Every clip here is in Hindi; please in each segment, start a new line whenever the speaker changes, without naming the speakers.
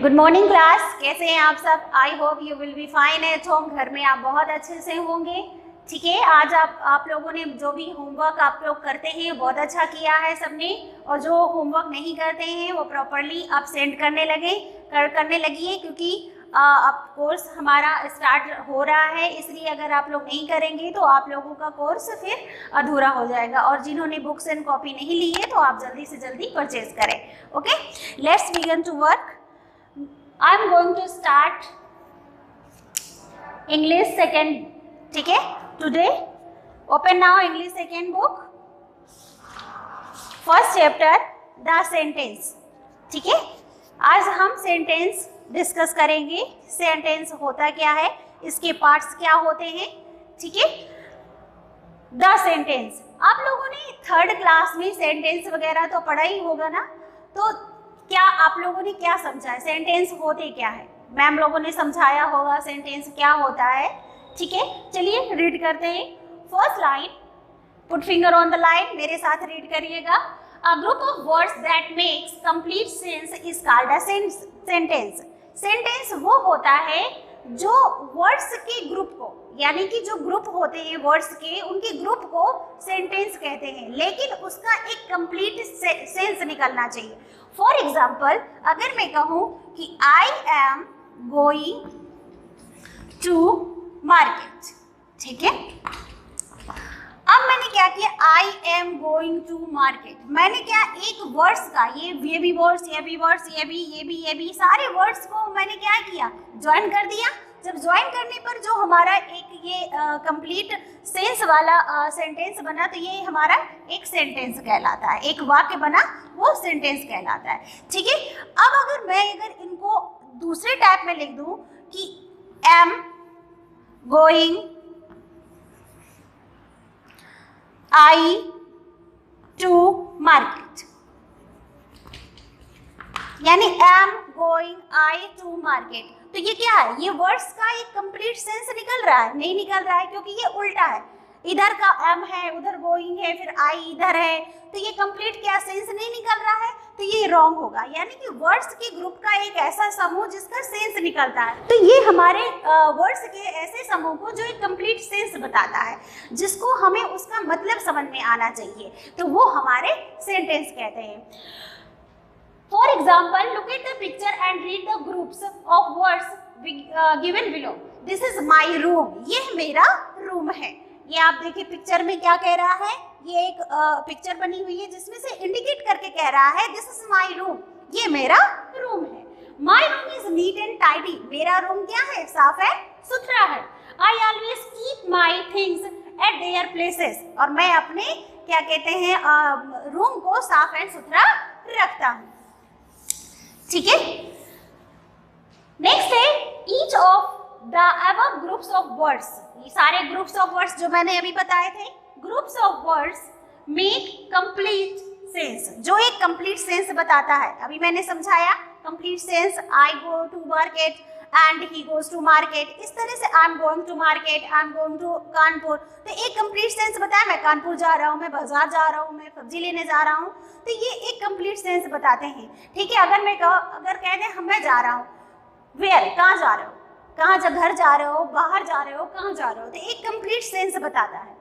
गुड मॉर्निंग क्लास, कैसे हैं आप सब? I hope you will be fine at home. घर में आप बहुत अच्छे से होंगे। ठीक है, आज आप लोगों ने जो भी होमवर्क आप लोग करते हैं बहुत अच्छा किया है सबने, और जो होमवर्क नहीं करते हैं वो प्रॉपरली आप सेंड करने लगिए, क्योंकि अब कोर्स हमारा स्टार्ट हो रहा है। इसलिए अगर आप लोग नहीं करेंगे तो आप लोगों का कोर्स फिर अधूरा हो जाएगा। और जिन्होंने बुक्स एंड कॉपी नहीं ली है तो आप जल्दी से जल्दी परचेज करें। Okay, let's begin to work. I am going to start English second, ठीक है? Today, open now English second book, first chapter, the sentence, ठीक है? आज हम सेंटेंस डिस्कस करेंगे। सेंटेंस होता क्या है, इसके पार्ट्स क्या होते हैं, ठीक है? द सेंटेंस, आप लोगों ने थर्ड क्लास में सेंटेंस वगैरह तो पढ़ा ही होगा ना, तो क्या आप लोगों ने क्या समझा है, सेंटेंस होते क्या है? मैम लोगों ने समझाया होगा सेंटेंस क्या होता है। ठीक है, चलिए रीड करते हैं। First line, put finger on the line, मेरे साथ रीड करिएगा। A group of words that makes complete sense is called a sentence. Sentence वो होता है जो वर्ड्स के ग्रुप को, यानी कि जो ग्रुप होते हैं वर्ड्स के, उनके ग्रुप को सेंटेंस कहते हैं, लेकिन उसका एक कंप्लीट सेंस निकलना चाहिए। फॉर एग्जाम्पल, अगर मैं कहूँ कि I am going to market, ठीक है? अब मैंने क्या किया, I am going to market, मैंने क्या एक वर्ड्स का ये भी वर्ड्स, ये भी वर्ड्स, ये भी सारे वर्ड्स को मैंने क्या किया, ज्वाइन कर दिया। जब ज्वाइन करने पर जो हमारा एक ये कंप्लीट सेंस वाला सेंटेंस बना, तो ये हमारा एक सेंटेंस कहलाता है, एक वाक्य बना, वो सेंटेंस कहलाता है। ठीक है, अब अगर इनको दूसरे टाइप में लिख दूं कि am going I to market, यानी am going I to market, तो ये क्या है, ये वर्ड्स का एक कंप्लीट सेंस निकल रहा है? नहीं निकल रहा है, क्योंकि ये उल्टा है। इधर का एम है, उधर गोइंग है, फिर आई इधर है, तो ये कंप्लीट क्या सेंस नहीं निकल रहा है, तो ये रॉन्ग होगा। यानी कि वर्ड्स के ग्रुप का एक ऐसा समूह जिसका सेंस निकलता है, तो ये हमारे वर्ड्स के ऐसे समूह को जो एक कंप्लीट सेंस बताता है, जिसको हमें उसका मतलब समझ में आना चाहिए, तो वो हमारे सेंटेंस कहते हैं। For example, look at the picture and read the groups of words given below. This is my room. ये मेरा रूम है। ये आप देखिए पिक्चर में क्या कह रहा है, ये एक पिक्चर बनी हुई है जिसमें से इंडिकेट करके कह रहा है दिस इज माई रूम, ये मेरा रूम है। My room is neat and tidy, मेरा रूम क्या है, साफ है, सुथरा है। I always keep my things at there places, और मैं अपने क्या कहते हैं रूम को साफ एंड सुथरा रखता हूँ। ठीक है, नेक्स्ट है each of the above groups of words. ये सारे ग्रुप्स ऑफ वर्ड्स जो मैंने अभी बताए थे, groups of words make complete sense, जो एक कंप्लीट सेंस बताता है। अभी मैंने समझाया complete sense, I go to market and he goes to market, इस तरह से I am going to market, I am going to Kanpur, तो एक कंप्लीट सेंस बताया, मैं कानपुर जा रहा हूँ, मैं बाजार जा रहा हूँ, मैं सब्जी लेने जा रहा हूँ, तो ये एक कंप्लीट सेंस बताते हैं। ठीक है, अगर कह दें हम मैं जा रहा हूँ, वेयर, कहाँ जा रहे हो, कहाँ घर जा रहे हो, बाहर जा रहे हो, कहाँ जा रहे हो, तो एक कंप्लीट सेंस बताता है।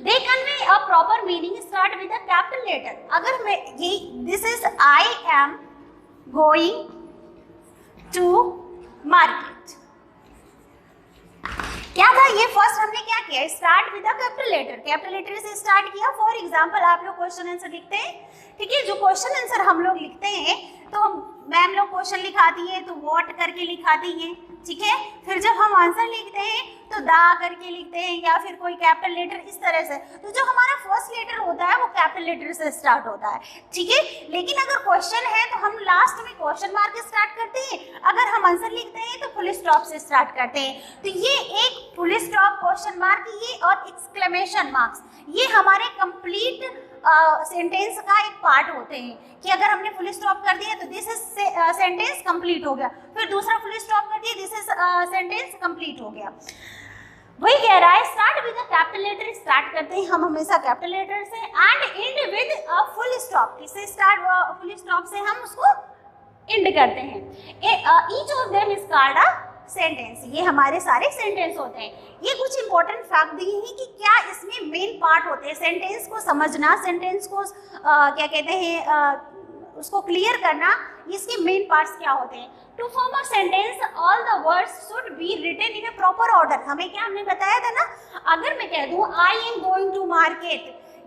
They convey a proper meaning start with a capital letter. अगर मैं ये this is I am going to market, क्या था ये, फर्स्ट हमने क्या किया, start with a capital letter से स्टार्ट किया। फॉर एग्जांपल आप लोग क्वेश्चन आंसर लिखते हैं, ठीक है, जो क्वेश्चन आंसर हम लोग लिखते हैं तो मैम लोग क्वेश्चन लिखाती है तो व्हाट करके लिखाती हैं, ठीक है। फिर जब हम आंसर लिखते हैं तो दा करके लिखते हैं, या फिर कोई कैपिटल लेटर इस तरह से। तो जो हमारा फर्स्ट लेटर होता है वो कैपिटल लेटर से स्टार्ट होता है, ठीक है। लेकिन अगर क्वेश्चन है तो हम लास्ट में क्वेश्चन मार्क स्टार्ट करते हैं, अगर हम आंसर लिखते हैं तो फुल स्टॉप से स्टार्ट करते हैं। तो ये एक फुल स्टॉप, क्वेश्चन मार्क, ये और एक्सक्लेमेशन मार्क्स, ये हमारे कंप्लीट सेंटेंस का एक पार्ट होते हैं कि अगर हमने फुल स्टॉप कर दिया तो दिस इज सेंटेंस कंप्लीट हो गया, फिर दूसरा फुल स्टॉप कर दिया, दिस इज सेंटेंस कंप्लीट हो गया। वही कह रहा है start with a capital letter, start करते हैं हम हमेशा कैपिटल लेटर से, and end with a full stop. किससे स्टार्ट, फुल स्टॉप से हम उसको एंड करते हैं। Each of them is called a sentence. ये हमारे सारे सेंटेंस होते हैं। ये कुछ इंपॉर्टेंट फैक्ट दिए हैं कि क्या इसमें मेन पार्ट होते हैं। सेंटेंस को समझना, सेंटेंस को क्या कहते हैं उसको क्लियर करना, इसके मेन पार्ट्स क्या होते हैं। To form a sentence all the words should be written in a proper order. हमने बताया था ना, अगर मैं कह दूं I am going to market,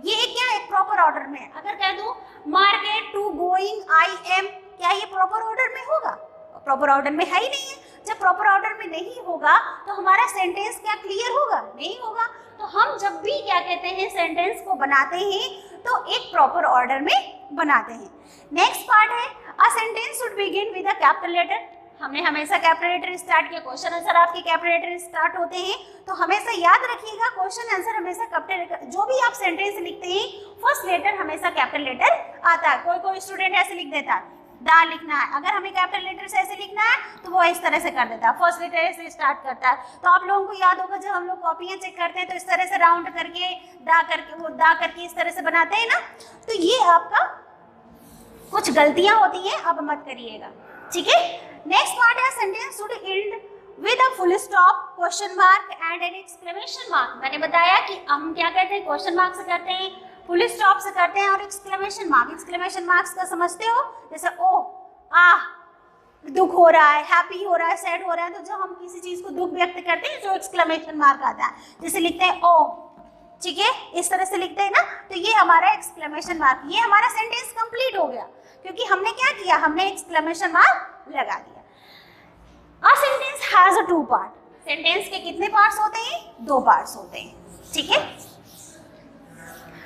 ये क्या है प्रॉपर ऑर्डर में। अगर कह दूं market to going I am, क्या ये प्रॉपर ऑर्डर में होगा? प्रॉपर ऑर्डर में है ही नहीं है। जब प्रॉपर ऑर्डर में नहीं होगा तो हमारा सेंटेंस क्या क्लियर होगा? नहीं होगा। तो हम जब भी क्या कहते हैं सेंटेंस को बनाते हैं तो एक प्रॉपर ऑर्डर में बनाते हैं। नेक्स्ट पार्ट है a sentence should begin with a capital letter. हमने हमेशा कैपिटल लेटर स्टार्ट किया। क्वेश्चन आंसर आपके कैपिटल लेटर स्टार्ट होते हैं, तो हमेशा याद रखिएगा क्वेश्चन आंसर हमेशा कैपिटल लेटर। जो भी आप सेंटेंस लिखते हैं फर्स्ट लेटर हमेशा कैपिटल लेटर आता है। कोई स्टूडेंट ऐसे लिख देता है दा लिखना है, अगर हमें कैपिटल लेटर से ऐसे लिखना है तो वो इस तरह से कर देता है, फर्स्ट लेटर से स्टार्ट करता है। तो आप लोगों को याद होगा जब हम लोग कॉपियां चेक करते हैं तो इस तरह से राउंड करके दा करके इस तरह से बनाते हैं ना, तो ये आपका कुछ गलतियां होती हैं, अब मत करिएगा, ठीक है। नेक्स्ट पार्ट है sentence should and with a full stop, question mark and an exclamation mark. मैंने बताया कि हम क्या करते हैं, क्वेश्चन मार्क से करते हैं, फुल स्टॉप से करते हैं और एक्सक्लेमेशन मार्क। एक्सक्लेमेशन मार्क्स का समझते हो, जैसे ओ आ दुख हो रहा है, हैप्पी हो रहा है, सैड हो रहा है, तो जब हम किसी चीज को दुख व्यक्त करते हैं जो एक्सक्लेमेशन मार्क आता है, जैसे लिखते हैं ओ, ठीक है, इस तरह से लिखते हैं ना, तो ये हमारा एक्सक्लेमेशन मार्क। ये हमारा सेंटेंस कंप्लीट हो गया क्योंकि हमने क्या किया, हमने एक्सक्लेमेशन मार्क लगा दिया। A sentence has a two part. Sentence के कितने पार्ट्स होते हैं? दो पार्ट्स होते हैं, ठीक है।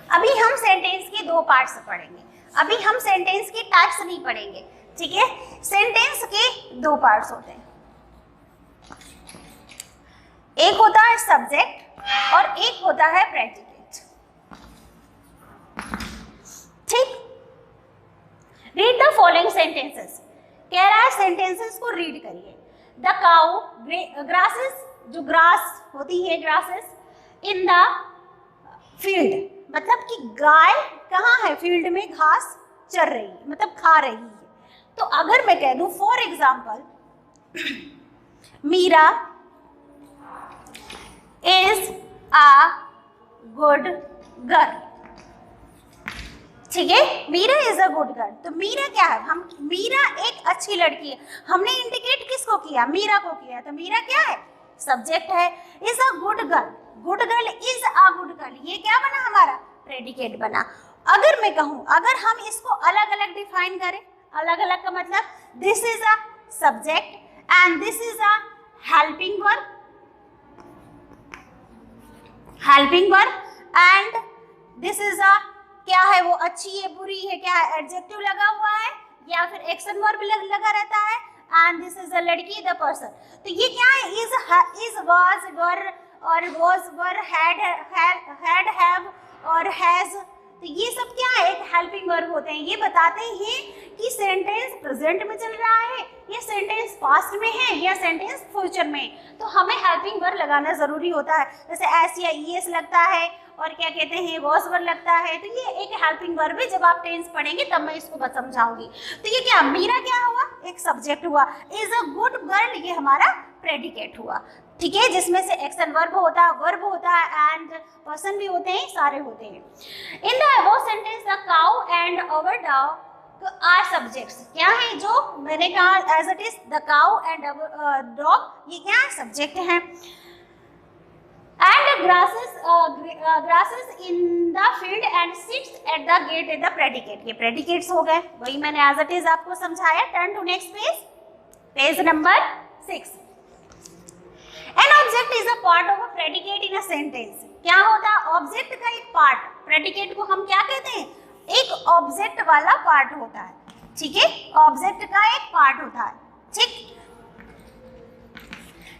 अभी हम सेंटेंस के दो पार्ट्स पढ़ेंगे, अभी हम सेंटेंस के टाइप्स नहीं पढ़ेंगे, ठीक है। सेंटेंस के दो पार्ट्स होते हैं, एक होता है सब्जेक्ट और एक होता है प्रेडिकेट, ठीक। Read the following sentences. कह रहा है सेंटेंसेस को रीड करिए। द काउ ग्रासेस, जो ग्रास होती है ग्रासेस, इन द फील्ड, मतलब कि गाय कहाँ है, फील्ड में घास चर रही है, मतलब खा रही है। तो अगर मैं कह दूं for example Meera is a good girl, ठीक है, Meera is a good girl. तो मीरा क्या है, हम मीरा एक अच्छी लड़की है, हमने इंडिकेट किसको किया, मीरा को किया, तो मीरा क्या है, सब्जेक्ट है। Is a good girl, good girl is a good girl, ये क्या बना हमारा, प्रेडिकेट बना। अगर मैं कहूं, अगर हम इसको अलग अलग डिफाइन करें, अलग अलग का मतलब this is a subject and this is a helping verb, helping verb and this is अ क्या है वो, अच्छी है बुरी है, क्या है एडजेक्टिव लगा हुआ है या फिर एक्शन वर्ब लगा रहता है, एंड दिस इज अ लड़की द पर्सन। तो ये क्या है, इज वाज वर और वाज वर हैड हैव और हैज, तो ये सब क्या है, एक हेल्पिंग वर्ब होते हैं। ये बताते हैं कि सेंटेंस प्रेजेंट में चल रहा है, ये सेंटेंस पास्ट में है या सेंटेंस फ्यूचर में, तो हमें हेल्पिंग वर्ब लगाना जरूरी होता है। जैसे एस या ईएस लगता है और क्या कहते हैं वॉज वर्ब लगता है, तो ये एक हेल्पिंग वर्ब है। जब आप टेंस पढ़ेंगे तब मैं इसको समझाऊंगी। तो ये क्या, मीरा क्या हुआ, एक सब्जेक्ट हुआ, इज अ गुड गर्ल ये हमारा प्रेडिकेट हुआ, ठीक है, जिसमें से एक्शन वर्ब होता है, वर्ब होता है एंड पर्सन भी होते हैं, सारे होते हैं। In the above sentence the cow and our dog are subjects, क्या है, जो मैंने कहा as it is the cow and dog, ये क्या है, सब्जेक्ट है। And grasses in the field and sits at the gate is the predicate, ये predicates हो गए, वही मैंने as it is आपको समझाया। Turn to next page, page number 6. An object is a part of a predicate in a sentence. क्या होता है, ऑब्जेक्ट का एक पार्ट, प्रेडिकेट को हम क्या कहते हैं, एक ऑब्जेक्ट वाला पार्ट होता है, ठीक है, ऑब्जेक्ट का एक पार्ट होता है,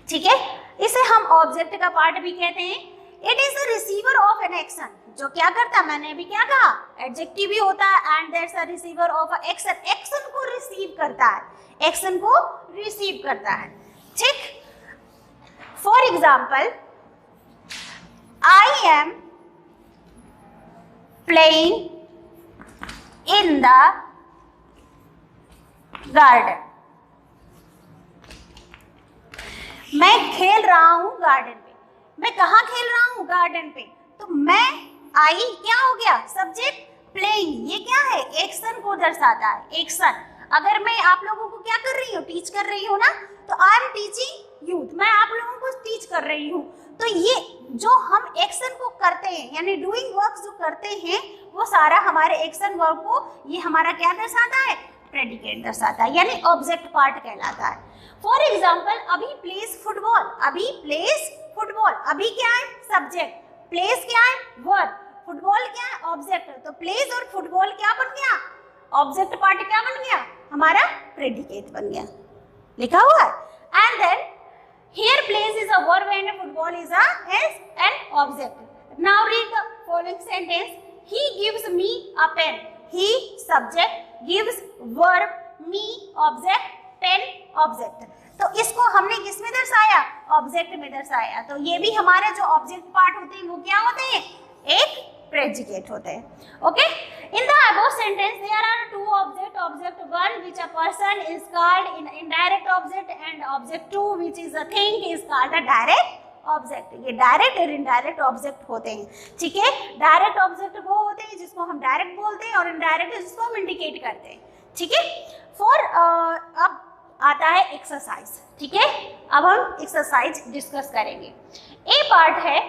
ठीक है, इसे हम ऑब्जेक्ट का पार्ट भी कहते हैं। It is the receiver of an action, जो क्या करता है, मैंने अभी क्या कहा, एडजेक्टिव भी होता है and that's a receiver of a action, action को रिसीव करता है, एक्शन को रिसीव करता है, ठीक। For example I am playing in the garden, मैं खेल रहा हूं गार्डन पे। मैं कहाँ खेल रहा हूं? गार्डन पे। तो मैं आई क्या हो गया? Subject playing. ये क्या है? एक्शन को दर्शाता है, एक्शन। अगर मैं आप लोगों को क्या कर रही हूँ? टीच कर रही हूँ ना, तो आई एम टीचिंग यूथ, मैं आप लोगों को टीच कर रही हूँ। तो ये जो हम एक्शन को करते हैं यानी डूइंग वर्क जो करते हैं वो सारा हमारे एक्शन वर्क को ये हमारा क्या दर्शाता है? प्रेडिकेट दर्शाता है, यानी ऑब्जेक्ट पार्ट कहलाता है। फॉर एग्जाम्पल, अभी प्लेस फुटबॉल, अभी प्लेस फुटबॉल, अभी क्या है? सब्जेक्ट, प्लेस क्या है? वर्ब, फुटबॉल क्या है? ऑब्जेक्ट। तो प्लेस और फुटबॉल क्या बन गया? ऑब्जेक्ट पार्ट क्या बन गया? हमारा प्रेडिकेट बन गया, लिखा हुआ है। And then here place is a verb and football is an object. Now read the following sentence. He gives me a pen. He subject, gives verb, me object, pen object. तो इसको हमने किस में दर्शाया? ऑब्जेक्ट में दर्शाया। तो ये भी हमारे जो ऑब्जेक्ट पार्ट होते हैं वो क्या होते हैं? एक प्रेडिकेट होते हैं। Okay, in the above sentence there are two object. Object one which a person is called in indirect object and object two which is a thing is called a direct object. ये डायरेक्ट और इनडायरेक्ट ऑब्जेक्ट होते हैं, ठीक है। डायरेक्ट ऑब्जेक्ट वो होते हैं जिसको हम डायरेक्ट बोलते हैं और इनडायरेक्ट जिसको हम इंडिकेट करते हैं, ठीक है। फॉर अब आता है एक्सरसाइज, ठीक है। अब हम एक्सरसाइज डिस्कस करेंगे। ए पार्ट है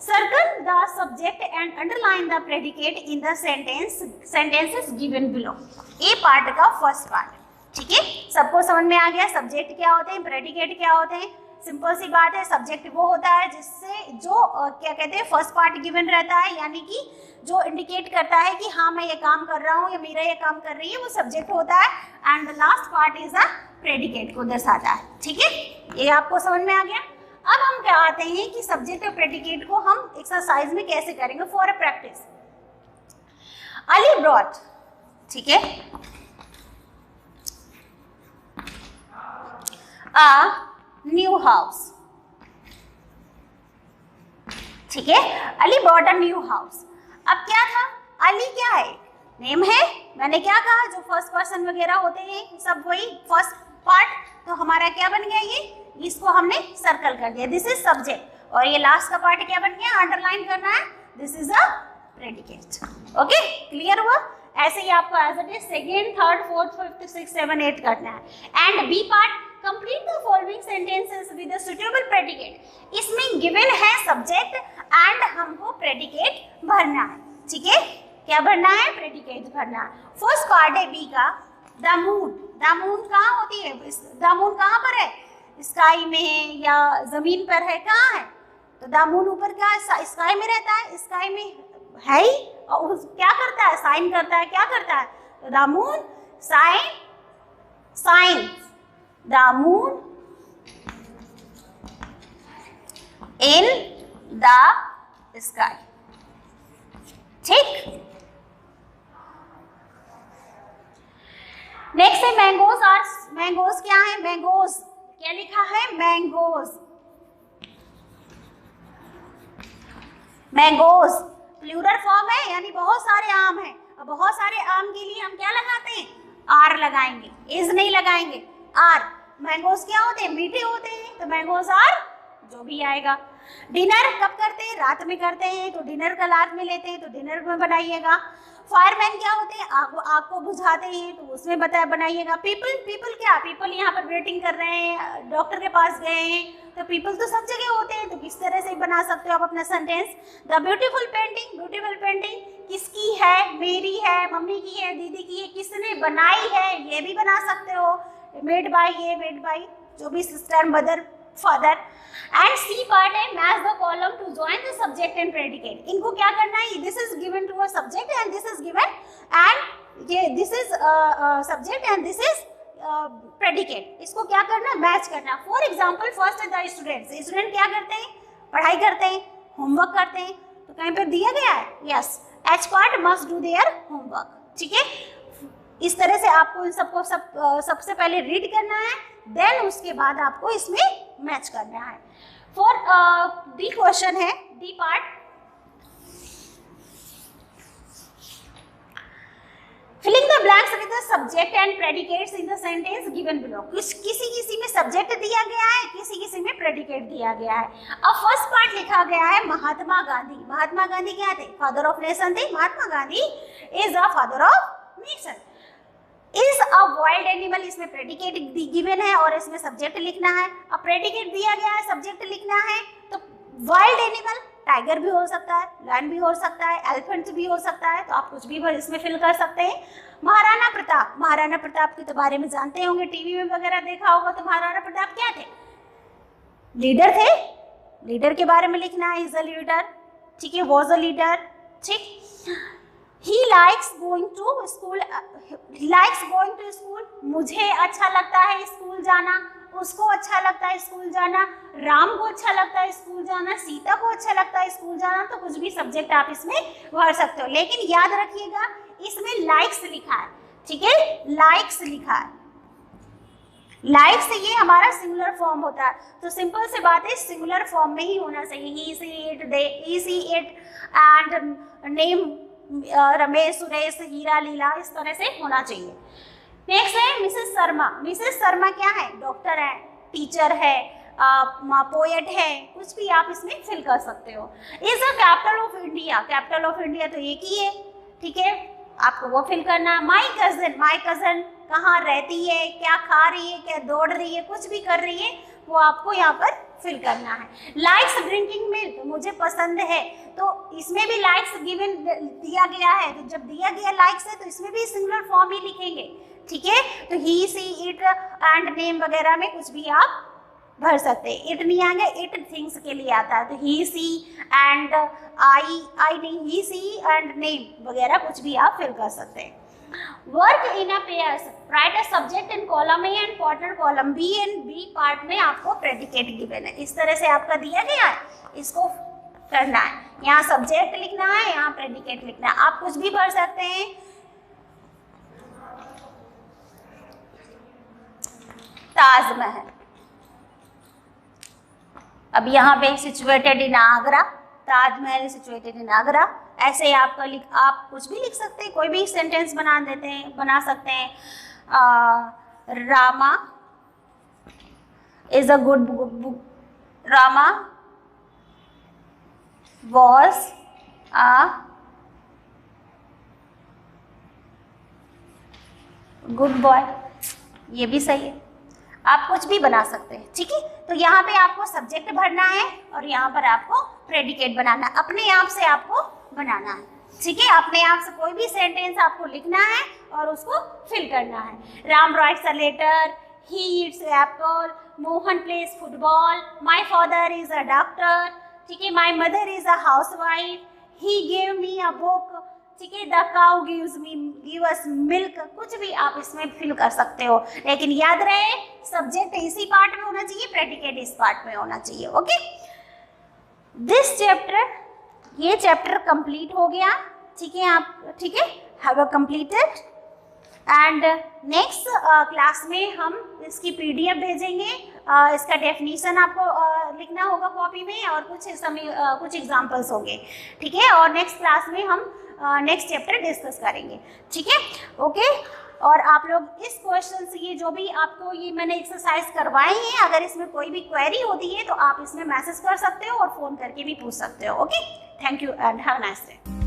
circle the subject and underline the predicate in the sentences given below. A part का फर्स्ट पार्ट, ठीक है। सबको समझ में आ गया सब्जेक्ट क्या होते हैं, प्रेडिकेट क्या होते हैं? सिंपल सी बात है, सब्जेक्ट वो होता है जिससे जो क्या कहते हैं फर्स्ट पार्ट गिवन रहता है, यानी कि जो इंडिकेट करता है कि हाँ मैं ये काम कर रहा हूँ या मेरा ये काम कर रही है, वो सब्जेक्ट होता है। And the last part is a predicate को दर्शाता है, ठीक है। ये आपको समझ में आ गया। अब हम क्या आते हैं कि सब्जेक्ट और प्रेडिकेट को हम एक्सरसाइज में कैसे करेंगे। For a practice, Ali brought, ठीक है, अ न्यू हाउस, ठीक है। Ali brought a new house. अब क्या था? अली क्या है? नेम है। मैंने क्या कहा? जो फर्स्ट पर्सन वगैरह होते हैं सब वही फर्स्ट पार्ट, तो हमारा क्या बन गया? ये इसको हमने सर्कल कर दिया, दिस इज सब्जेक्ट। और ये लास्ट का पार्ट क्या बन गया? अंडरलाइन करना है, this is a predicate. Okay, clear हुआ? ऐसे ही आपको as it is second, third, fourth, fifth, six, seven, eight करना है। And B part, complete the following sentences with a suitable predicate. इसमें गिवन है सब्जेक्ट एंड हमको प्रेडिकेट भरना है, ठीक है। क्या भरना है? प्रेडिकेट भरना है। फर्स्ट पार्ट है बी का, द मून। द मून कहाँ होती है? द मून कहाँ पर है? स्काई में है या जमीन पर है? कहाँ है? तो द मून ऊपर क्या है? स्काई में रहता है, स्काई में है ही, और क्या करता है? साइन करता है। क्या करता है? तो the moon shine, shine the moon in the sky, ठीक। नेक्स्ट है मैंगोज। आर मैंगोज क्या है? मैंगोज क्या लिखा है? मैंगोज, मैंगोज प्लूरल फॉर्म है, यानी बहुत सारे आम हैं। और बहुत सारे आम के लिए हम क्या लगाते हैं? आर लगाएंगे, इज नहीं लगाएंगे, आर। मैंगोज क्या होते हैं? मीठे होते हैं, तो मैंगोज आर जो भी आएगा। डिनर कब करते हैं? रात में करते हैं, तो डिनर का रात में लेते हैं, तो डिनर में बनाइएगा। फायरमैन क्या होते हैं? आग को बुझाते हैं, तो उसमें बनाइएगा। पीपल, पीपल क्या? पीपल यहाँ पर वेटिंग कर रहे हैं, डॉक्टर के पास गए हैं, तो पीपल तो सब जगह होते हैं, तो किस तरह से बना सकते हो आप अपना sentence. The beautiful painting, beautiful painting किसकी है? मेरी है, मम्मी की है, दीदी की है, किसने बनाई है? ये भी बना सकते हो, मेड बाय, ये मेड बाय जो भी sister, mother, father. And C part है match the column to join the subject and predicate. इनको क्या करना है? This is given to a subject and this is given, and ये this is subject and this is predicate. इसको क्या करना? मैच करना। For example, first the students. Student क्या करते हैं? पढ़ाई करते हैं, होमवर्क करते हैं, तो कहीं पर दिया गया है yes, H part must do their homework, ठीक है। इस तरह से आपको इन सबको सबसे पहले रीड करना है, देन उसके बाद आपको इसमें मैच करना है। फॉर डी क्वेश्चन है, D part, filling the blanks with the subject and predicates in the sentence given below. किसी में सब्जेक्ट दिया गया है, किसी में प्रेडिकेट दिया गया है। अब फर्स्ट पार्ट लिखा गया है महात्मा गांधी। महात्मा गांधी क्या थे? फादर ऑफ नेशन थे। Mahatma Gandhi is a father of nation. Is a wild animal, इसमें प्रेडिकेट गिवन है और इसमें सब्जेक्ट लिखना है। अब प्रेडिकेट दिया गया है, सब्जेक्ट लिखना है, तो वाइल्ड एनिमल टाइगर भी हो सकता है, लायन भी हो सकता है, एलिफेंट भी हो सकता है, तो आप कुछ भी इसमें फिल कर सकते हैं। महाराणा प्रताप, महाराणा प्रताप के तो बारे में जानते होंगे, टीवी में वगैरह देखा होगा। तो महाराणा प्रताप क्या थे? लीडर थे। लीडर के बारे में लिखना है, इज अ लीडर, ठीक है, वॉज अ लीडर, ठीक। He likes going to school, likes going to school, मुझे अच्छा लगता है स्कूल जाना, उसको अच्छा लगता है स्कूल जाना, राम को अच्छा लगता है स्कूल जाना, सीता को अच्छा लगता है स्कूल जाना। तो कुछ भी सब्जेक्ट आप इसमें भर सकते हो, लेकिन याद रखिएगा इसमें लाइक्स लिखा है, ठीक है, लाइक्स लिखा है। लाइक्स ये हमारा सिंगुलर फॉर्म होता है, तो सिंपल से बात है सिंगुलर फॉर्म में ही होना चाहिए। He see it, they, he see it and name Ramesh, Suresh, Hira, Leela, इस तरह से होना चाहिए। नेक्स्ट है मिसेस शर्मा। मिसेस शर्मा क्या है? डॉक्टर है, टीचर है, पोएट है, कुछ भी आप इसमें फिल कर सकते हो। Is a capital of India, capital of India तो एक ही है, ठीक है, आपको वो फिल करना है। माई कजन, माई कजन कहाँ रहती है, क्या खा रही है, क्या दौड़ रही है, कुछ भी कर रही है, वो आपको यहाँ पर फिल करना है। लाइक्स ड्रिंकिंग मिल्क, मुझे पसंद है, तो इसमें भी लाइक्स गिवन दिया गया है, तो जब दिया गया लाइक्स है तो इसमें भी सिंगुलर फॉर्म ही लिखेंगे, ठीक है। तो ही, सी, इट एंड नेम वगैरह में कुछ भी आप भर सकते हैं। इट नहीं आएगा, इट थिंग्स के लिए आता है, तो ही, सी एंड आई नहीं, ही, सी एंड नेम वगैरह कुछ भी आप फिल कर सकते हैं। Work in a pairs, write a subject in column A and partner column B, and B part में आपको प्रेडिकेट गिवन है। इस तरह से आपका दिया गया है, इसको करना है। यहाँ सब्जेक्ट लिखना है, यहाँ प्रेडिकेट लिखना है, आप कुछ भी भर सकते हैं। ताजमहल, अब यहाँ पे situated in Agra, Taj Mahal situated in Agra, ऐसे आपका आप कुछ भी लिख सकते हैं, कोई भी सेंटेंस बना सकते हैं। Rama is a good book, Rama was a good boy, ये भी सही है, आप कुछ भी बना सकते हैं, ठीक है। तो यहाँ पे आपको सब्जेक्ट भरना है और यहाँ पर आपको प्रेडिकेट बनाना है, अपने आप से आपको बनाना है, ठीक है। अपने आप से कोई भी सेंटेंस आपको लिखना है और उसको फिल करना है। Ram writes a letter, he eats apple, Mohan plays football, my father is a doctor, ठीक है, my mother is a housewife, he gave me a book, ठीक है, the cow give us milk, कुछ भी आप इसमें फिल कर सकते हो, लेकिन याद रहे सब्जेक्ट इसी पार्ट में होना चाहिए, प्रेडिकेट इस पार्ट में होना चाहिए, ओके। दिस चैप्टर, ये चैप्टर कंप्लीट हो गया, ठीक है, आप, ठीक है, have a completed, and next class में हम इसकी पीडीएफ भेजेंगे, इसका डेफिनेशन आपको लिखना होगा कॉपी में और कुछ एग्जांपल्स होंगे, ठीक है, और नेक्स्ट क्लास में हम नेक्स्ट चैप्टर डिस्कस करेंगे, ठीक है, ओके। और आप लोग इस क्वेश्चन से, ये जो भी आपको ये मैंने एक्सरसाइज करवाई है, अगर इसमें कोई भी क्वेरी होती है तो आप इसमें मैसेज कर सकते हो और फ़ोन करके भी पूछ सकते हो, okay. Thank you and have a nice day.